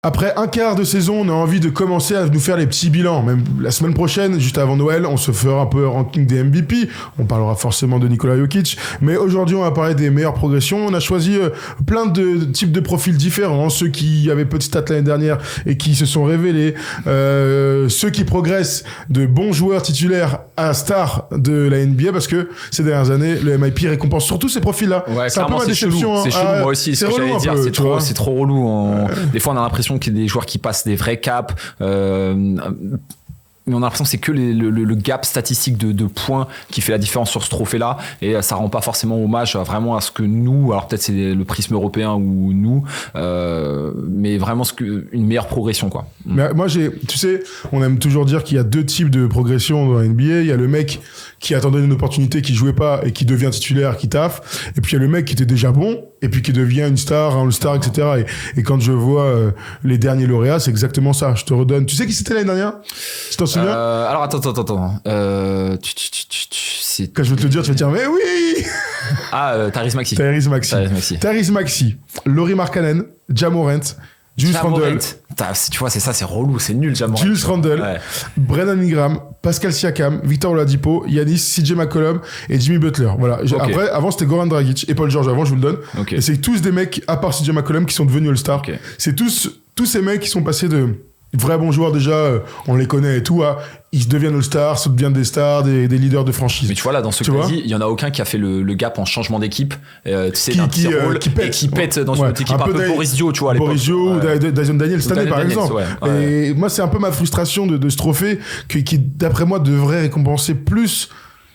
Après un quart de saison, on a envie de commencer à nous faire les petits bilans. Même la semaine prochaine, juste avant Noël, on se fera un peu un ranking des MVP. On parlera forcément de Nikola Jokic. Mais aujourd'hui, on va parler des meilleures progressions. On a choisi plein de types de profils différents. Ceux qui avaient peu de stats l'année dernière et qui se sont révélés. Ceux qui progressent de bons joueurs titulaires à stars de la NBA. Parce que ces dernières années, le MIP récompense surtout ces profils-là. Ouais, c'est un peu ma déception. C'est chelou, moi aussi. C'est ce que j'allais dire. C'est trop relou. Des fois, on a l'impression qu'il y a des joueurs qui passent des vrais caps, mais on a l'impression que c'est que le gap statistique de points qui fait la différence sur ce trophée-là, et ça rend pas forcément hommage vraiment à ce que nous, alors peut-être c'est le prisme européen ou nous, mais vraiment une meilleure progression, quoi. Mais moi, tu sais, on aime toujours dire qu'il y a deux types de progression dans la NBA. Il y a le mec qui attendait une opportunité, qui jouait pas et qui devient titulaire, qui taffe. Et puis il y a le mec qui était déjà bon et puis qui devient une star, un all-star, etc. Et quand je vois les derniers lauréats, c'est exactement ça. Je te redonne. Tu sais qui c'était l'année dernière? Tu t'en souviens? Alors attends. Quand je vais te le dire, tu vas dire mais oui. Tyrese Maxey. Tyrese Maxey. Lauri Markkanen, Ja Morant, Julius Randle. Tu vois, c'est ça, c'est relou, c'est nul, Ja Morant. Julius Randle, ouais. Brandon Ingram, Pascal Siakam, Victor Oladipo, Giannis, CJ McCollum et Jimmy Butler. Voilà. Okay. Après, avant, c'était Goran Dragic et Paul George. Avant, je vous le donne. Okay. Et c'est tous des mecs, à part CJ McCollum, qui sont devenus All-Star. Okay. C'est tous ces mecs qui sont passés de vrais bons joueurs déjà, on les connaît et tout, ils deviennent All-Stars, ils deviennent des stars, des leaders de franchise. Mais tu vois, là, dans ce que tu dis, il y en a aucun qui a fait le gap en changement d'équipe, tu sais, d'un petit rôle, qui pète dans une autre équipe, un peu Boris Dio, tu vois, à l'époque. Boris Dio ou Dyson Daniels cette année, par exemple. Et moi, c'est un peu ma frustration de ce trophée, qui, d'après moi, devrait récompenser plus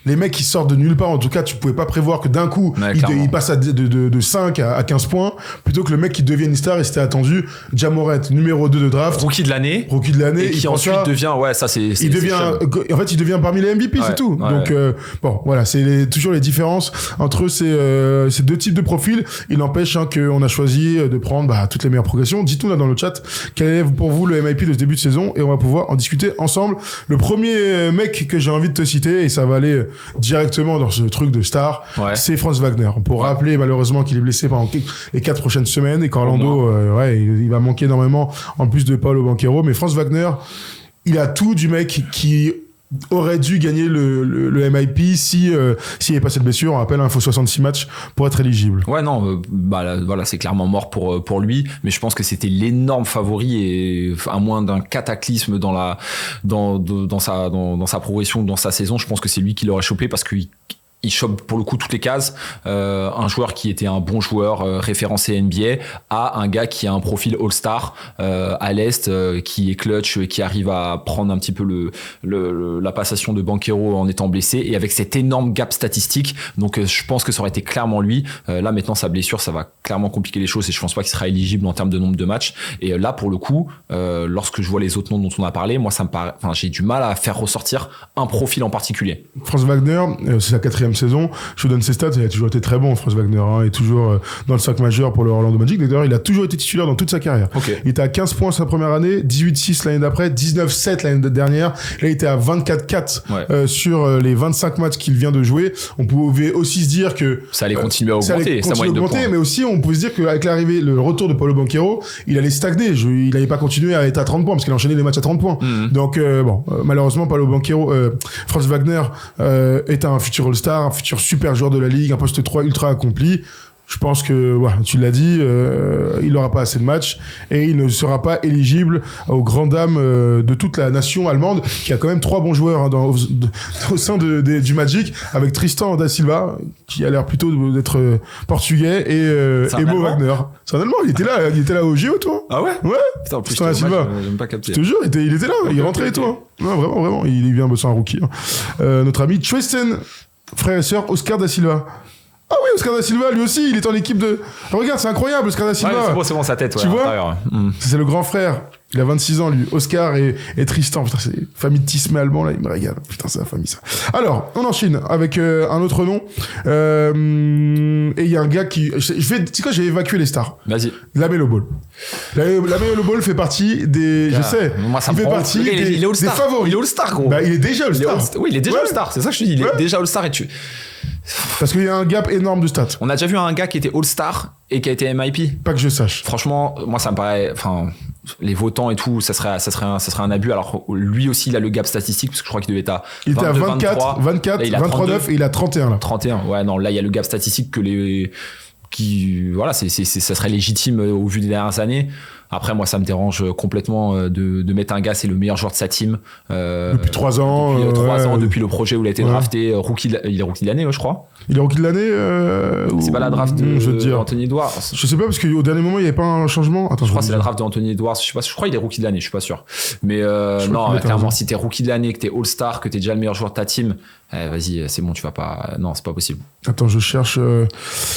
les mecs qui sortent de nulle part. En tout cas, tu pouvais pas prévoir que d'un coup, il passe de 5 à 15 points, plutôt que le mec qui devient une star, et c'était attendu. Ja Morant, numéro 2 de draft. Rookie de l'année. Et qui ensuite devient, il devient parmi les MVP, c'est tout. Ouais. Donc, bon, voilà, c'est toujours les différences entre ces deux types de profils. Il n'empêche qu'on a choisi de prendre toutes les meilleures progressions. Dites-nous là dans le chat, quel est pour vous le MIP de ce début de saison, et on va pouvoir en discuter ensemble. Le premier mec que j'ai envie de te citer, et ça va aller directement dans ce truc de star, c'est Franz Wagner. Pour rappeler malheureusement qu'il est blessé pendant les 4 prochaines semaines et qu'Orlando il va manquer énormément en plus de Paolo Banchero. Mais Franz Wagner, il a tout du mec qui aurait dû gagner le MIP s'il n'y avait pas cette blessure. On rappelle, il faut 66 matchs pour être éligible. Ouais, non, voilà, c'est clairement mort pour lui, mais je pense que c'était l'énorme favori, et à moins d'un cataclysme dans sa progression, dans sa saison, je pense que c'est lui qui l'aurait chopé, parce qu'il chope pour le coup toutes les cases. Un joueur qui était un bon joueur référencé NBA à un gars qui a un profil All-Star à l'Est, qui est clutch, qui arrive à prendre un petit peu la passation de Banchero en étant blessé, et avec cet énorme gap statistique. Donc je pense que ça aurait été clairement lui. Là maintenant, sa blessure, ça va clairement compliquer les choses, et je pense pas qu'il sera éligible en termes de nombre de matchs. Et là pour le coup, lorsque je vois les autres noms dont on a parlé, moi j'ai du mal à faire ressortir un profil en particulier. Franz Wagner, c'est sa 4e saison. Je vous donne ses stats, il a toujours été très bon, Franz Wagner, il est toujours dans le 5 majeur pour le Orlando Magic. D'ailleurs, il a toujours été titulaire dans toute sa carrière. Il était à 15 points sa première année, 18-6 l'année d'après, 19-7 l'année dernière. Là, il était à 24-4 sur les 25 matchs qu'il vient de jouer. On pouvait aussi se dire que ça allait continuer à augmenter, mais aussi on pouvait se dire qu'avec le retour de Paolo Banchero, il allait stagner. Il n'allait pas continuer à être à 30 points, parce qu'il a enchaîné les matchs à 30 points. Donc malheureusement, Paolo Banchero, Franz Wagner est un futur All-Star, un futur super joueur de la ligue, un poste 3 ultra accompli. Je pense que, tu l'as dit, il n'aura pas assez de matchs, et il ne sera pas éligible aux grandes dames de toute la nation allemande, qui a quand même 3 bons joueurs au sein du Magic, avec Tristan da Silva, qui a l'air plutôt d'être portugais, et Mo Wagner. C'est un Allemand, il était là au JO, toi. Ah ouais? Ouais. Putain, en plus, Tristan da Silva. J'aime pas capter. Je te jure, il était là, il rentrait, toi. Non, vraiment, il est bien bossant, un rookie. Notre ami Tristan, frère et sœur Oscar da Silva. Ah oui, Oscar da Silva, lui aussi, il est en équipe de... Regarde, c'est incroyable, Oscar da Silva. Ouais, c'est bon, sa tête, tu vois c'est le grand frère. Il a 26 ans, lui. Oscar et Tristan. Putain, c'est famille de Tismé allemand, là, il me régale. Putain, c'est la famille, ça. Alors, on enchaîne avec un autre nom. Et il y a un gars qui... Tu sais quoi, j'ai évacué les stars. Vas-y. LaMelo Ball. LaMelo Ball fait partie des... Je sais. Moi, ça il fait partie des favoris. Il est All-Star, gros. Il est déjà All-Star. Oui, il est déjà All-Star. C'est ça que je te dis. Il est déjà All-Star, et parce qu'il y a un gap énorme de stats. On a déjà vu un gars qui était All-Star et qui a été MIP. Pas que je sache. Franchement, moi, ça me paraît... les votants et tout, ça serait un abus. Alors lui aussi, il a le gap statistique parce que je crois qu'il devait être à 22, il était à 24, 23,9 et il a 31 là. 31. Ouais, non, là il y a le gap statistique que ça serait légitime au vu des dernières années. Après, moi, ça me dérange complètement de mettre un gars, c'est le meilleur joueur de sa team. Depuis 3 ans. Depuis 3 ans, depuis le projet où il a été drafté. Il est rookie de l'année, je crois. Il est rookie de l'année C'est pas la draft d'Anthony Edwards. Je sais pas, parce qu'au dernier moment, il n'y avait pas un changement. Attends, je crois que c'est la draft d'Anthony Edwards. Je crois qu'il est rookie de l'année, je suis pas sûr. Mais non, clairement, si t'es rookie de l'année, que t'es All-Star, que t'es déjà le meilleur joueur de ta team, vas-y, c'est bon, tu vas pas. Non, c'est pas possible. Attends, je cherche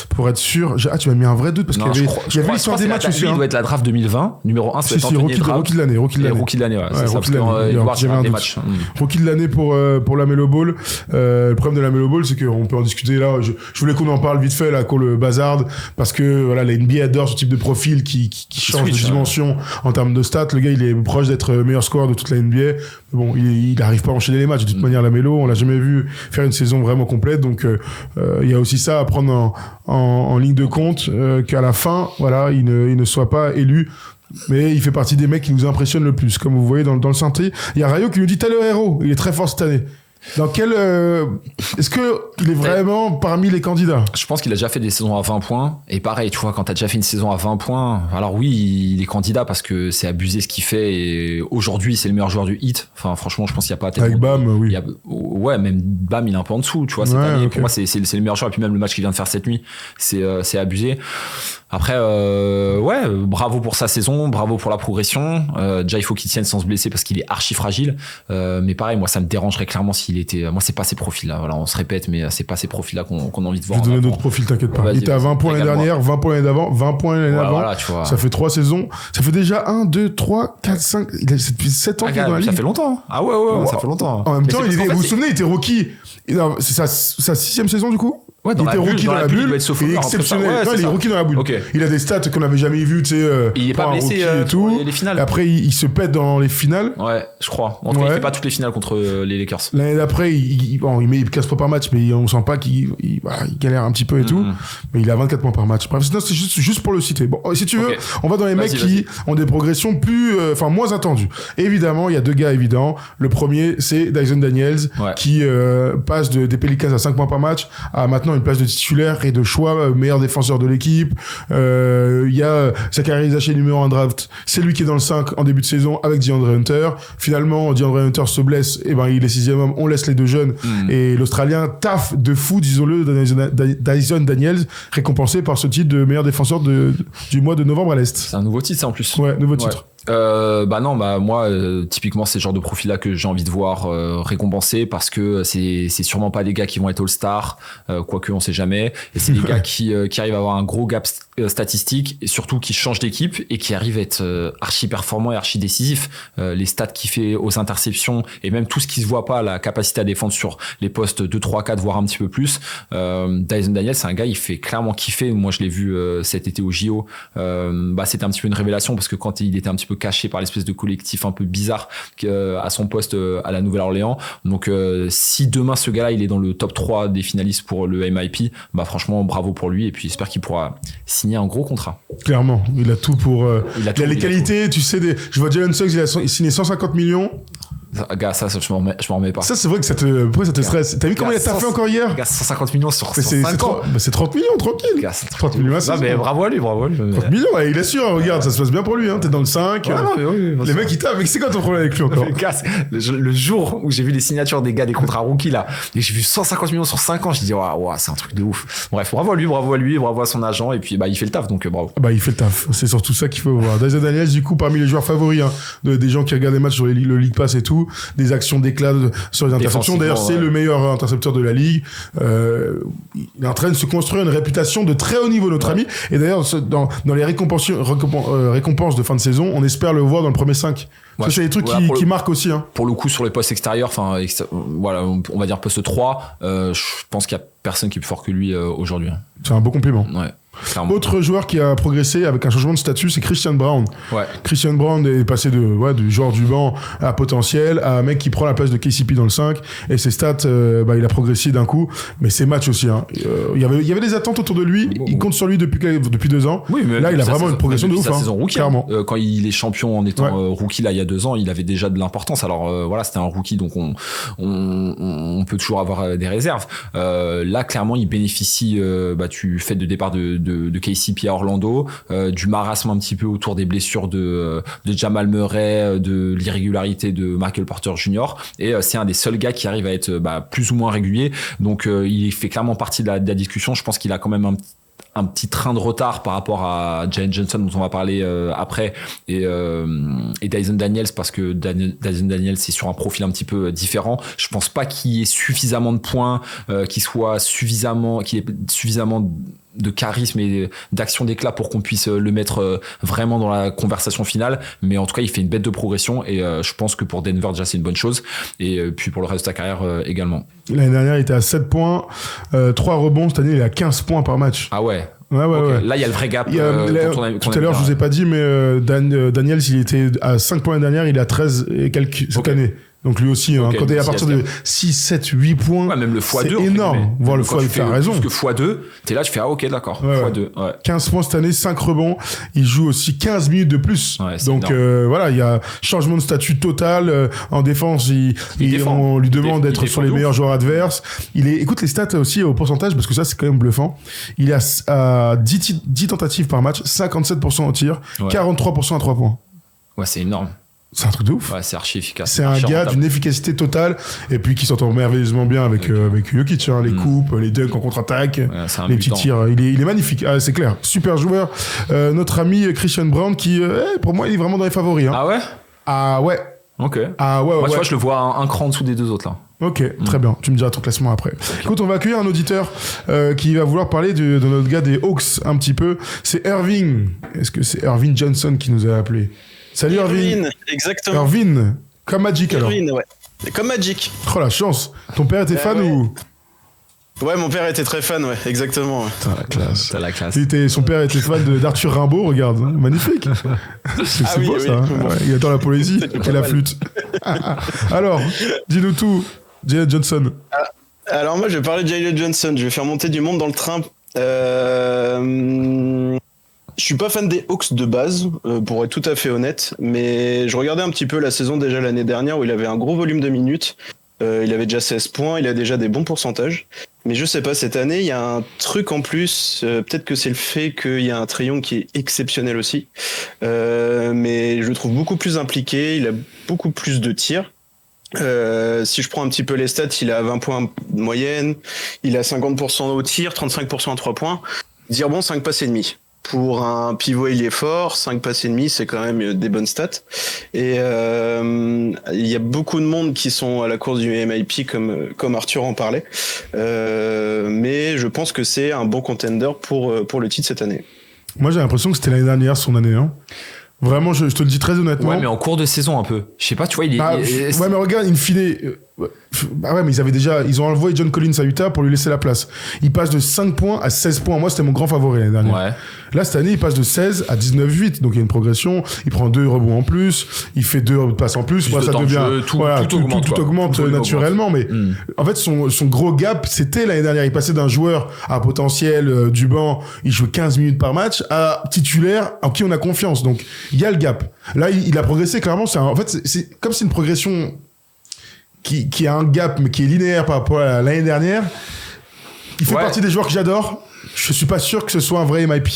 pour être sûr. Tu m'as mis un vrai doute parce qu'il y avait l'histoire des matchs aussi. Il doit être la draft 2020. Numéro 1, c'est rookie de l'année. Rookie de l'année, ouais. C'est ça, parce que des matchs. Rookie de l'année pour la Melo Ball. Le problème de la Melo Ball, c'est qu'on peut en discuter là. Je voulais qu'on en parle vite fait là, qu'on le bazarde, parce que voilà, la NBA adore ce type de profil qui change de dimension en termes de stats. Le gars, il est proche d'être meilleur scoreur de toute la NBA. Mais bon, il n'arrive pas à enchaîner les matchs. De toute manière, la Melo, on l'a jamais vu faire une saison vraiment complète. Donc, il y a aussi ça à prendre en ligne de compte, qu'à la fin, voilà, il ne soit pas élu. Mais il fait partie des mecs qui nous impressionnent le plus. Comme vous voyez dans le synthé, il y a Rayo qui nous dit Tyler Herro, il est très fort cette année. Dans quel est-ce que il est vraiment parmi les candidats? Je pense qu'il a déjà fait des saisons à 20 points et pareil, tu vois, quand t'as déjà fait une saison à 20 points, alors oui, il est candidat parce que c'est abusé ce qu'il fait et aujourd'hui c'est le meilleur joueur du Heat. Enfin franchement, je pense qu'il y a pas tellement avec Bam, oui. Ouais, même Bam, il est un peu en dessous, tu vois, cette année. Okay. Pour moi, c'est le meilleur joueur et puis même le match qu'il vient de faire cette nuit, c'est abusé. Après, bravo pour sa saison, bravo pour la progression. Déjà, il faut qu'il tienne sans se blesser parce qu'il est archi fragile. Mais pareil, moi, ça me dérangerait clairement s'il était. Moi, c'est pas ces profils-là. Voilà, on se répète, mais c'est pas ces profils-là qu'on a envie de voir. Je vais donner d'autres profils, t'inquiète pas. Il était à 20 points l'année dernière, 20 points l'année d'avant, 20 points l'année d'avant. Voilà, tu vois. Ça fait 3 saisons. Ça fait déjà 1, 2, 3, 4, 5. Depuis 7 ans qu'il est dans la ligue. Ça fait longtemps. Ah ouais, ça fait longtemps. En même temps, vous vous souvenez, il était rookie. C'est sa 6e saison du coup? Ouais, il était rookie dans la bulle. Il est exceptionnel. Ouais, il est rookie dans la bulle. Okay. Il a des stats qu'on n'avait jamais vues, tu sais. Il est pas blessé et tout. Les finales. Et après, il se pète dans les finales. Ouais, je crois. En tout cas, il fait pas toutes les finales contre les Lakers. L'année d'après, il met 15 points par match, mais on sent pas qu'il galère un petit peu et tout. Mais il a 24 points par match. Bref, c'est juste pour le citer. Bon, si tu veux, on va dans les mecs qui ont des progressions moins attendues. Évidemment, il y a 2 gars évidents. Le premier, c'est Dyson Daniels, qui passe des Pelicans à 5 points par match à maintenant une place de titulaire et de choix, meilleur défenseur de l'équipe. Il y a Zachary Zaché, numéro 1 draft. C'est lui qui est dans le 5 en début de saison avec DeAndre Hunter. Finalement, DeAndre Hunter se blesse. Et il est 6e homme. On laisse les 2 jeunes. Et l'Australien taffe de fou, disons-le, Dyson Daniels, récompensé par ce titre de meilleur défenseur du mois de novembre à l'Est. C'est un nouveau titre, ça, en plus. Ouais, nouveau titre. Moi, typiquement, c'est le genre de profil-là que j'ai envie de voir récompensé parce que c'est sûrement pas des gars qui vont être All-Star, quoique on sait jamais. Et c'est des gars qui arrivent à avoir un gros gap statistique et surtout qui changent d'équipe et qui arrivent à être archi performants et archi décisifs. Les stats qu'il fait aux interceptions et même tout ce qui se voit pas, la capacité à défendre sur les postes 2, 3, 4, voire un petit peu plus. Dyson Daniels, c'est un gars, il fait clairement kiffer. Moi, je l'ai vu cet été au JO. C'était un petit peu une révélation parce que quand il était un petit peu caché par l'espèce de collectif un peu bizarre à son poste à la Nouvelle-Orléans. Donc si demain ce gars-là il est dans le top 3 des finalistes pour le MIP, franchement bravo pour lui et puis j'espère qu'il pourra signer un gros contrat. Clairement, il a tout pour il a les qualités, tu sais, je vois Jalen Suggs, il a signé 150 millions. Gars, ça je m'en remets pas. Ça, c'est vrai que ça te stresse. T'as vu comment il a taffé encore hier? Gars, 150 millions sur 5 ans. C'est 30 millions, tranquille. Gars, 30 millions. Non, mais bravo à lui. 30 millions, il assure, regarde, ça se passe bien pour lui, hein. T'es dans le 5. Les mecs, ils taffent. Mais c'est quoi ton problème avec lui encore? Gars, le jour où j'ai vu les signatures des gars des contrats rookies, là, et j'ai vu 150 millions sur 5 ans, je dis, waouh, c'est un truc de ouf. Bref, bravo à lui, bravo à son agent, et puis, il fait le taf, donc bravo. Il fait le taf. C'est surtout ça qu'il faut voir. Dyson Daniels, du coup, parmi les joueurs favoris, hein, des gens qui regardent les matchs sur le League Pass et tout, des actions d'éclat sur les interceptions. D'ailleurs, c'est le meilleur intercepteur de la ligue. Il est en train de se construire une réputation de très haut niveau, notre ami. Et d'ailleurs, dans les récompenses de fin de saison, on espère le voir dans le premier 5. Ça, c'est des trucs qui marquent aussi. Hein. Pour le coup, sur les postes extérieurs, on va dire poste 3, je pense qu'il y a personne qui est plus fort que lui aujourd'hui. C'est un beau compliment. Ouais. Clairement. Autre joueur qui a progressé avec un changement de statut, c'est Christian Brown. Ouais. Christian Brown est passé du joueur du banc à potentiel, à un mec qui prend la place de KCP dans le 5, et ses stats, il a progressé d'un coup, mais ses matchs aussi. Il y avait des attentes autour de lui, il compte sur lui depuis 2 ans. Oui, mais là, il a vraiment une progression de ouf. Saison rookie, clairement. Quand il est champion en étant rookie là il y a 2 ans, il avait déjà de l'importance. Alors voilà, c'était un rookie, donc on peut toujours avoir des réserves. Là, clairement, il bénéficie du fait de départ de KCP à Orlando, du marasme un petit peu autour des blessures de Jamal Murray, de l'irrégularité de Michael Porter Jr. Et c'est un des seuls gars qui arrive à être plus ou moins régulier. Donc il fait clairement partie de la discussion. Je pense qu'il a quand même un petit train de retard par rapport à Jalen Johnson dont on va parler après et Dyson Daniels, parce que Dyson Daniels c'est sur un profil un petit peu différent. Je pense pas qu'il y ait suffisamment de points, qu'il ait suffisamment de charisme et d'action d'éclat pour qu'on puisse le mettre vraiment dans la conversation finale, mais en tout cas il fait une bête de progression et je pense que pour Denver déjà c'est une bonne chose, et puis pour le reste de sa carrière également. L'année dernière il était à 7 points, 3 rebonds, cette année il est à 15 points par match. Ah ouais. Ouais. Là il y a le vrai gap. Tout à l'heure je vous ai pas dit, mais Daniels il était à 5 points l'année dernière, il est à 13 et quelques cette année. Donc lui aussi, quand il est à partir de 6, 7, 8 points, même le x2, c'est énorme. Voir le x2, tu as raison. Parce que x2, t'es là, tu fais ok, d'accord. x2. Ouais. 15 points cette année, 5 rebonds. Il joue aussi 15 minutes de plus. Ouais, donc il y a changement de statut total. En défense, on lui demande d'être sur les meilleurs joueurs adverses. Écoute les stats aussi au pourcentage, parce que ça c'est quand même bluffant. Il est à 10 tentatives par match, 57% au tir, 43% à 3 points. Ouais, c'est énorme. C'est un truc de ouf. Ouais, c'est archi efficace. C'est un gars d'une efficacité totale, et puis qui s'entend merveilleusement bien avec Jokic, les coupes, les dunks en contre-attaque, les petits tirs. Il est magnifique, c'est clair. Super joueur. Notre ami Christian Brown, qui, pour moi, il est vraiment dans les favoris. Ah ouais? Ah ouais. Ok. Ah ouais. Moi, tu vois, je le vois un cran en dessous des deux autres là. Ok, très bien. Tu me diras ton classement après. Okay. Écoute, on va accueillir un auditeur qui va vouloir parler de notre gars des Hawks un petit peu. C'est Irving. Est-ce que c'est Irving Johnson qui nous a appelé? Salut Irving. Exactement. Irving, comme Magic alors. Irving, ouais. Comme Magic. Oh la chance. Ton père était fan ou? Ouais, mon père était très fan, ouais, exactement. Ouais. T'as la classe. T'as la classe. Son père était fan d'Arthur Rimbaud, regarde. Magnifique. C'est beau ça. Bon. Ouais, il attend la poésie et la flûte. Alors, dis-nous tout, Jalen Johnson. Alors moi, je vais parler de Jalen Johnson. Je vais faire monter du monde dans le train. Je suis pas fan des Hawks de base, pour être tout à fait honnête, mais je regardais un petit peu la saison déjà l'année dernière où il avait un gros volume de minutes. Il avait déjà 16 points, il a déjà des bons pourcentages. Mais je sais pas, cette année, il y a un truc en plus. Peut-être que c'est le fait qu'il y a un Trae Young qui est exceptionnel aussi. Mais je le trouve beaucoup plus impliqué, il a beaucoup plus de tirs. Si je prends un petit peu les stats, il a 20 points de moyenne, il a 50% au tir, 35% à 3 points. Dire bon, 5 passes et demi. Pour un pivot ailier fort, 5 passes et demi, c'est quand même des bonnes stats. Et il y a beaucoup de monde qui sont à la course du MIP, comme Arthur en parlait. Mais je pense que c'est un bon contender pour le titre cette année. Moi, j'ai l'impression que c'était l'année dernière, son année, hein. Vraiment, je te le dis très honnêtement. Ouais, mais en cours de saison un peu. Je sais pas, tu vois, ouais, mais regarde, in fine... Ah ouais, mais ils ont envoyé John Collins à Utah pour lui laisser la place. Il passe de 5 points à 16 points. Moi, c'était mon grand favori l'année dernière. Ouais. Là, cette année, il passe de 16 à 19-8. Donc, il y a une progression. Il prend 2 rebonds en plus. Il fait 2 passes en plus. Moi, ça devient... Tout augmente naturellement. Mais en fait, son gros gap, c'était l'année dernière. Il passait d'un joueur à potentiel du banc, il jouait 15 minutes par match, à titulaire en qui on a confiance. Donc, il y a le gap. Là, il a progressé clairement. En fait, c'est comme c'est une progression qui a un gap, mais qui est linéaire par rapport à l'année dernière. Il fait partie des joueurs que j'adore. Je suis pas sûr que ce soit un vrai MIP.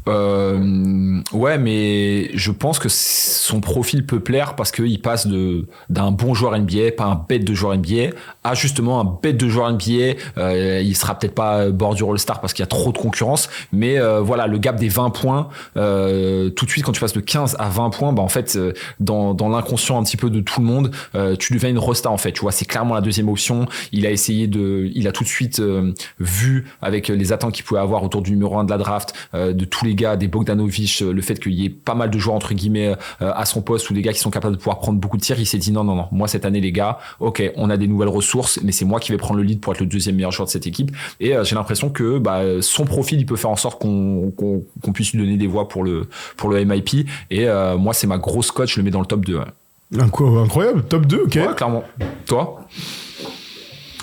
Ouais, mais je pense que son profil peut plaire parce qu'il passe d'un bon joueur NBA, pas un bête de joueur NBA, à justement un bête de joueur NBA. Il sera peut-être pas bordure All-Star parce qu'il y a trop de concurrence, mais voilà, le gap des 20 points, tout de suite quand tu passes de 15 à 20 points, bah en fait, dans l'inconscient un petit peu de tout le monde, tu deviens une rosta en fait. Tu vois, c'est clairement la deuxième option. Il a tout de suite vu avec les attentes qu'il pouvait avoir autour du numéro 1 de la draft, de tous les gars, des Bogdanovic, le fait qu'il y ait pas mal de joueurs entre guillemets à son poste ou des gars qui sont capables de pouvoir prendre beaucoup de tirs, il s'est dit non, moi cette année les gars, ok, on a des nouvelles ressources, mais c'est moi qui vais prendre le lead pour être le deuxième meilleur joueur de cette équipe. Et j'ai l'impression que son profil, il peut faire en sorte qu'on puisse lui donner des voix pour le MIP. Et moi, c'est ma grosse cote, je le mets dans le top 2. Ouais. Incroyable, top 2, ok. Ouais, clairement. Toi?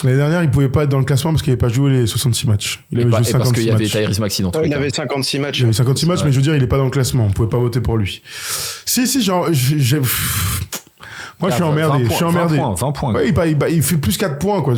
L'année dernière, il pouvait pas être dans le classement parce qu'il n'avait pas joué les 66 matchs. Il avait joué 56 matchs. Parce qu'il y avait Tyrese Maxey dans tous les cas. Il avait 56 matchs. Il avait 56 matchs, mais je veux dire, il est pas dans le classement. On pouvait pas voter pour lui. Si, genre, moi, je suis emmerdé. 20 points. Ouais, il fait plus 4 points, quoi.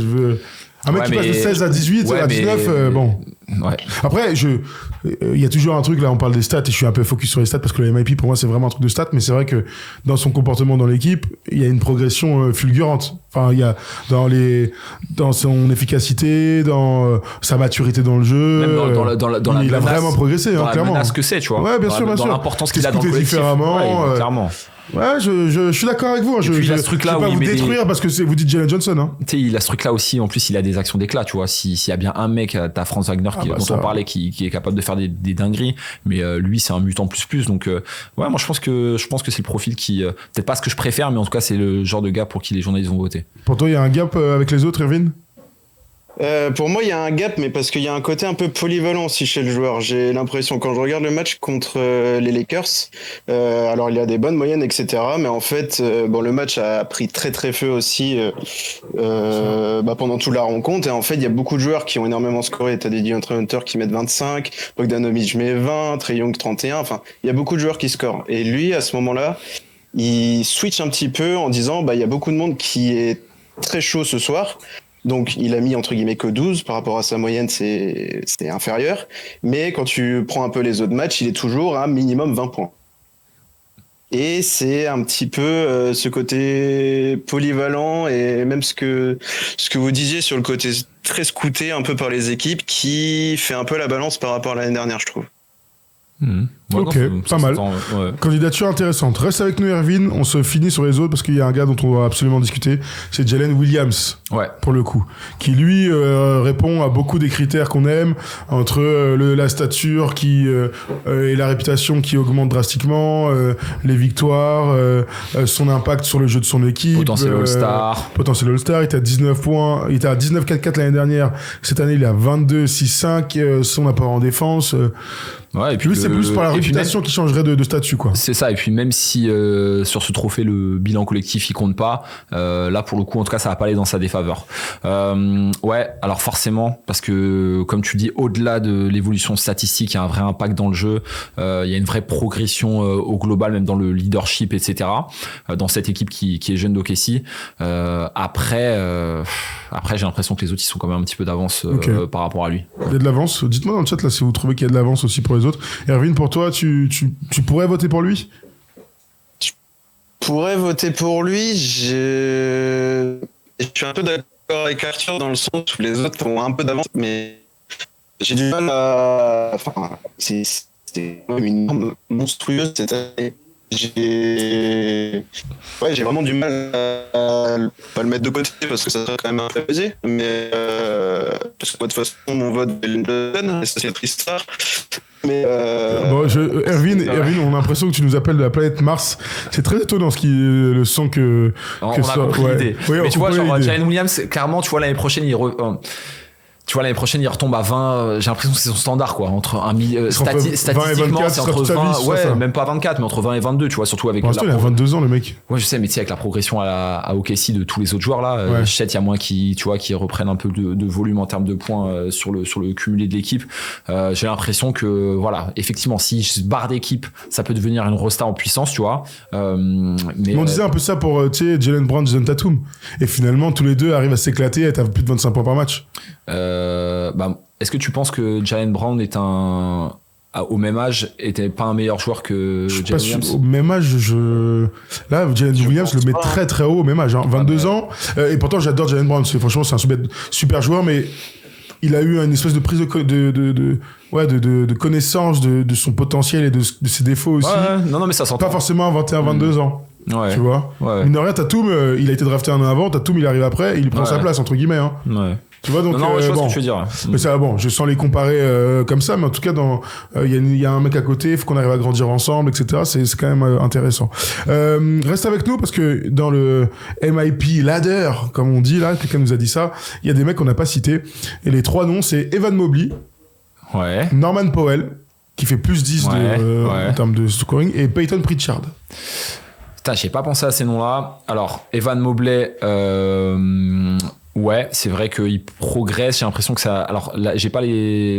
Un mec qui passe de 16 à 18, à 19, bon. Ouais. Après, il y a toujours un truc, là, on parle des stats, et je suis un peu focus sur les stats, parce que le MIP, pour moi, c'est vraiment un truc de stats, mais c'est vrai que dans son comportement dans l'équipe, il y a une progression fulgurante. Enfin, il y a dans son efficacité, dans sa maturité dans le jeu. Même dans la il a vraiment progressé, dans clairement. La menace que c'est, tu vois. Ouais, bien sûr. Dans l'importance qu'il a dans le collectif. Différemment. Ouais, clairement. Ouais, je suis d'accord avec vous. Je ne vais pas vous détruire parce que vous dites Jalen Johnson. Hein. Tu sais, il a ce truc-là aussi. En plus, il a des actions d'éclat, tu vois. S'il y a bien un mec, t'as Franz Wagner dont on parlait, qui est capable de faire des dingueries. Mais lui, c'est un mutant plus. Donc, ouais, moi, je pense que c'est le profil qui, peut-être pas ce que je préfère, mais en tout cas, c'est le genre de gars pour qui les journalistes vont voter. Pour toi, il y a un gap avec les autres, Irvine? Pour moi, il y a un gap, mais parce qu'il y a un côté un peu polyvalent aussi chez le joueur. J'ai l'impression, quand je regarde le match contre les Lakers, alors il y a des bonnes moyennes, etc. Mais en fait, le match a pris très très feu aussi pendant toute la rencontre. Et en fait, il y a beaucoup de joueurs qui ont énormément scoré. T'as des DeAndre Hunter qui mettent 25, Bogdanovic met 20, Trae Young 31. Enfin, il y a beaucoup de joueurs qui scorent. Et lui, à ce moment-là, il switch un petit peu en disant, il y a beaucoup de monde qui est très chaud ce soir. Donc, il a mis entre guillemets que 12 par rapport à sa moyenne, c'est inférieur. Mais quand tu prends un peu les autres matchs, il est toujours à minimum 20 points. Et c'est un petit peu ce côté polyvalent et même ce que vous disiez sur le côté très scouté un peu par les équipes qui fait un peu la balance par rapport à l'année dernière, je trouve. Ouais, ok, pas mal. Ouais. Candidature intéressante. Reste avec nous, Erwin. On se finit sur les autres parce qu'il y a un gars dont on va absolument discuter. C'est Jalen Williams, pour le coup, qui lui répond à beaucoup des critères qu'on aime, entre la stature et la réputation qui augmente drastiquement, les victoires, son impact sur le jeu de son équipe. Potentiel All-Star. Il était à 19 points. Il était à 19,4 l'année dernière. Cette année, il est à 22,6,5. Son apport en défense. Ouais, et puis lui, c'est plus par la réputation qui changerait de statut, quoi. C'est ça. Et puis même si sur ce trophée le bilan collectif il compte pas, là pour le coup en tout cas ça va pas aller dans sa défaveur. Ouais, alors forcément parce que comme tu dis, au-delà de l'évolution statistique, il y a un vrai impact dans le jeu. Il y a une vraie progression au global, même dans le leadership, etc. Dans cette équipe qui est jeune d'OKC. Après j'ai l'impression que les autres ils sont quand même un petit peu d'avance par rapport à lui. Il y a de l'avance. Dites-moi dans le chat là si vous trouvez qu'il y a de l'avance aussi pour les autres. Erwin, pour toi, tu pourrais voter pour lui? Je pourrais voter pour lui. Je suis un peu d'accord avec Arthur dans le sens où les autres ont un peu d'avance, mais j'ai du mal à... Enfin, c'est une norme monstrueuse cette année. J'ai vraiment du mal à pas le mettre de côté parce que ça serait quand même un peu pesé, mais parce que moi de toute façon mon vote est London et ça c'est triste. Mais Erwin, on a l'impression que tu nous appelles de la planète Mars. C'est très étonnant le son que on a compris l'idée. Ouais, mais tu vois, genre Jalen Williams, clairement, tu vois l'année prochaine il retombe à 20. J'ai l'impression que c'est son standard, quoi. Entre statistiquement, 20 c'est entre 20, même pas 24, mais entre 20 et 22, tu vois, surtout avec. Il a 22 ans, le mec. Ouais, je sais, mais tu sais, avec la progression à OKC de tous les autres joueurs là, je sais, il y a moins qui reprennent un peu de volume en termes de points sur le cumulé de l'équipe. J'ai l'impression que, voilà, effectivement, si je barre d'équipe, ça peut devenir une rosta en puissance, tu vois. Mais on disait un peu ça pour, tu sais, Jalen Brown, Jason Tatum. Et finalement, tous les deux arrivent à s'éclater et à plus de 25 points par match. Est-ce que tu penses que Jalen Brown est au même âge était pas un meilleur joueur que Jalen Williams? Au même âge, là, Jalen Williams le met très très haut au même âge, 22 ans. Et pourtant, j'adore Jalen Brown. Franchement, c'est un super joueur, mais il a eu une espèce de prise de connaissance de son potentiel et de ses défauts aussi. Ouais, non, mais ça s'entend. Pas forcément à 21-22 ans. Ouais. Tu vois. Ouais. Mine de rien, Tatum, il a été drafté un an avant. Tatum, il arrive après. Et il prend sa place, entre guillemets. Hein. Ouais. Tu vois, donc, non, je vois ce que tu veux dire. Mais ça, bon, je sens les comparer comme ça, mais en tout cas, il y a un mec à côté, il faut qu'on arrive à grandir ensemble, etc. C'est quand même intéressant. Reste avec nous parce que dans le MIP ladder, comme on dit là, quelqu'un nous a dit ça, il y a des mecs qu'on n'a pas cités. Et les 3 noms, c'est Evan Mobley, Norman Powell, qui fait plus 10 en termes de scoring, et Peyton Pritchard. Putain, j'ai pas pensé à ces noms-là. Alors, Evan Mobley, ouais, c'est vrai qu'il progresse. J'ai l'impression que ça. Alors, là, j'ai pas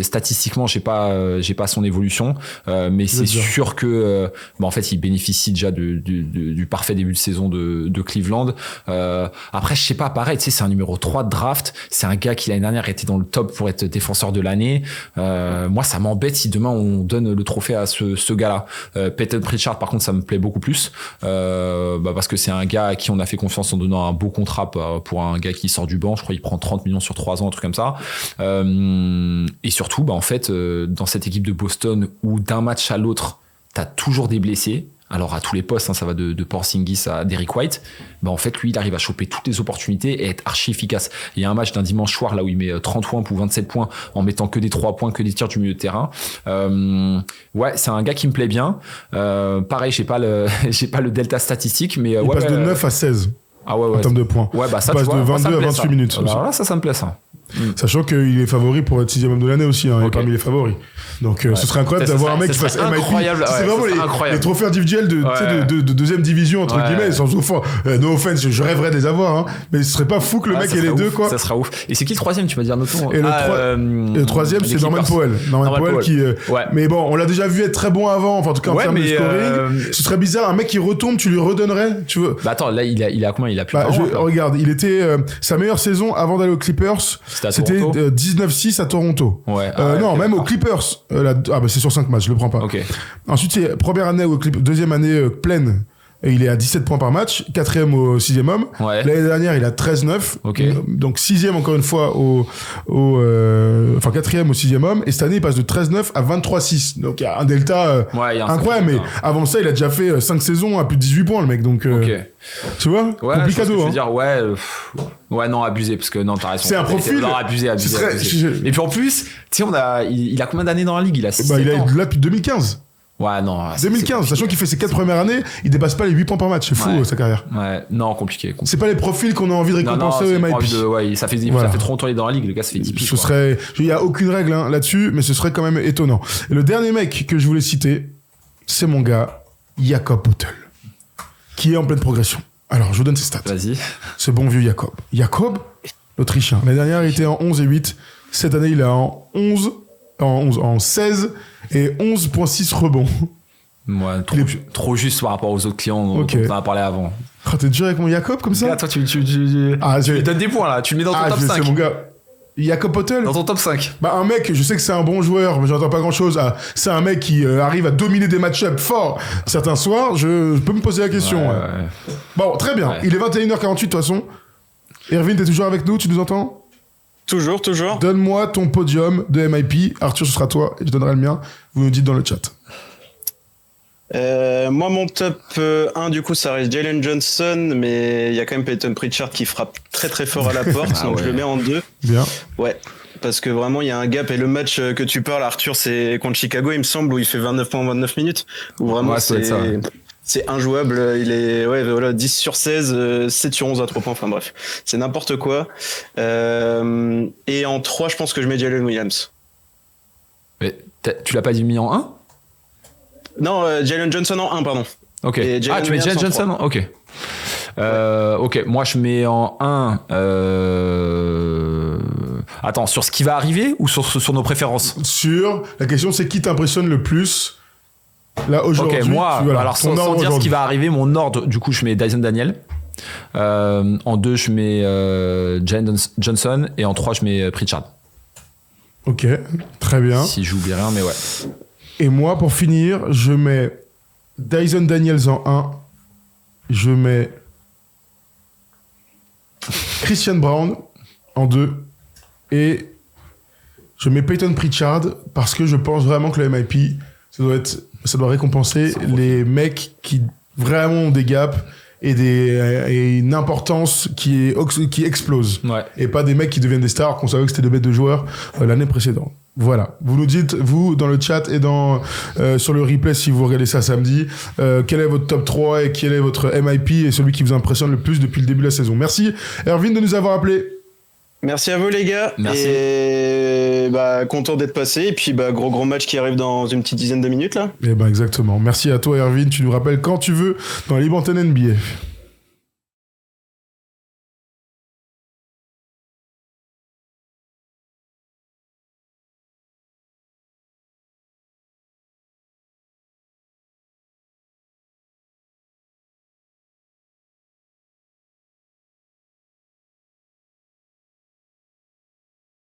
statistiquement, j'ai pas son évolution, mais c'est sûr que, en fait, il bénéficie déjà du parfait début de saison de Cleveland. Après, je sais pas, pareil, tu sais, c'est un numéro 3 de draft. C'est un gars qui l'année dernière était dans le top pour être défenseur de l'année. Moi, ça m'embête si demain on donne le trophée à ce gars-là. Peyton Pritchard, par contre, ça me plaît beaucoup plus, parce que c'est un gars à qui on a fait confiance en donnant un beau contrat pour un gars qui sort du banc. Je crois qu'il prend 30 millions sur 3 ans, un truc comme ça. Et surtout, en fait, dans cette équipe de Boston où d'un match à l'autre, t'as toujours des blessés. Alors à tous les postes, ça va de Porzingis à Derrick White. En fait, lui, il arrive à choper toutes les opportunités et être archi efficace. Il y a un match d'un dimanche soir là où il met 30 points ou 27 points en mettant que des 3 points, que des tirs du milieu de terrain. Ouais, c'est un gars qui me plaît bien. Pareil, j'ai pas le delta statistique, mais il passe de 9 à 16. Ah ouais, en termes de points. Ouais, ça, il passe de 22 à 28 minutes. Alors là, ça me plaît, ça. Sachant qu'il est favori pour être 6e homme de l'année aussi, il est parmi les favoris. Donc ce serait incroyable d'avoir un mec qui fasse MIP. C'est vraiment les trophées individuels de deuxième division, entre guillemets, sans offense. No offense, je rêverais de les avoir, hein, mais ce serait pas fou que le mec ait les deux, quoi. Ça sera ouf. Et c'est qui le 3e, tu vas dire, notons? Et le 3e, c'est Norman Powell. Norman Powell qui. Mais bon, on l'a déjà vu être très bon avant, enfin en tout cas en termes de scoring. Ce serait bizarre, un mec qui retombe, tu lui redonnerais, tu veux. Attends, là, il a combien? Il a plus regarde, il était sa meilleure saison avant d'aller aux Clippers. C'était 19-6 à Toronto. Même aux Clippers. C'est sur 5 matchs, je le prends pas. Ensuite, c'est première année aux Clippers, deuxième année pleine. Et il est à 17 points par match, 4e au 6e homme. L'année dernière, il a 13-9. Donc 6e encore une fois enfin 4e au 6e homme. Et cette année, il passe de 13-9 à 23-6. Donc il y a un delta incroyable. Mais avant ça, il a déjà fait 5 saisons à plus de 18 points, le mec. Donc, tu vois, complicado. Je veux dire, non, abusé, parce que non, t'as raison. C'est un profil. Abusé. Et puis en plus, tu sais, il a combien d'années dans la ligue? Il a 6 ans. Il est là depuis 2015. Ouais, non. 2015, sachant qu'il fait ses 4 premières années, il dépasse pas les 8 points par match. C'est fou, sa carrière. Ouais, non, compliqué. C'est pas les profils qu'on a envie de récompenser au MIP. Ça fait trop longtemps qu'il est dans la ligue, le gars, ça fait 10 piges. Il y a aucune règle là-dessus, mais ce serait quand même étonnant. Et le dernier mec que je voulais citer, c'est mon gars, Jakob Poeltl, qui est en pleine progression. Alors, je vous donne ses stats. Vas-y. Ce bon vieux Jakob. Jakob, l'Autrichien. L'année dernière, il était en 11 et 8. Cette année, il est en 16 et 11,6 rebonds. Ouais, trop juste par rapport aux autres clients dont on a parlé avant. T'es dur avec mon Jakob comme ça? Gars, toi, tu lui donnes des points là, tu le mets dans ton top 5. C'est mon gars. Jakob Poeltl. Dans ton top 5. Un mec, je sais que c'est un bon joueur, mais j'entends pas grand chose. C'est un mec qui arrive à dominer des match-ups forts. Certains soirs, je peux me poser la question. Bon, très bien. Il est 21h48 de toute façon. Erwin, t'es toujours avec nous? Tu nous entends? Toujours. Donne-moi ton podium de MIP. Arthur, ce sera toi et je donnerai le mien. Vous nous dites dans le chat. Moi, mon top 1, du coup, ça reste Jalen Johnson, mais il y a quand même Peyton Pritchard qui frappe très très fort à la porte, donc je le mets en 2. Bien. Ouais, parce que vraiment, il y a un gap. Et le match que tu parles, Arthur, c'est contre Chicago, il me semble, où il fait 29 points en 29 minutes. Où vraiment, c'est injouable. Il est 10 sur 16, 7 sur 11 à 3 points. Enfin bref, c'est n'importe quoi. Et en 3, je pense que je mets Jalen Williams. Mais tu l'as pas mis en 1? Non, Jalen Johnson en 1, pardon. Ok. Tu mets Jalen Johnson en 1? Ok. Ok, moi je mets en 1... Attends, sur ce qui va arriver ou sur nos préférences? Sur... La question, c'est qui t'impressionne le plus là aujourd'hui? Ok, moi, alors sans dire ce qui va arriver, mon ordre, du coup, je mets Dyson Daniel. En 2, je mets Jalen Johnson. Et en 3, je mets Pritchard. Ok, très bien. Si j'oublie rien, mais ouais. Et moi, pour finir, je mets Dyson Daniels en 1. Je mets Christian Brown en 2. Et je mets Peyton Pritchard parce que je pense vraiment que le MIP, ça doit récompenser les mecs qui vraiment ont des gaps et une importance qui explose. Ouais. Et pas des mecs qui deviennent des stars qu'on savait que c'était des bêtes de joueurs l'année précédente. Voilà. Vous nous dites, vous, dans le chat et sur le replay, si vous regardez ça samedi, quel est votre top 3 et quel est votre MIP et celui qui vous impressionne le plus depuis le début de la saison. Merci, Erwin, de nous avoir appelés. Merci à vous, les gars. Merci. Et content d'être passé. Et puis, gros match qui arrive dans une petite dizaine de minutes, là. Exactement. Merci à toi, Erwin. Tu nous rappelles quand tu veux dans la Libre Antenne NBA.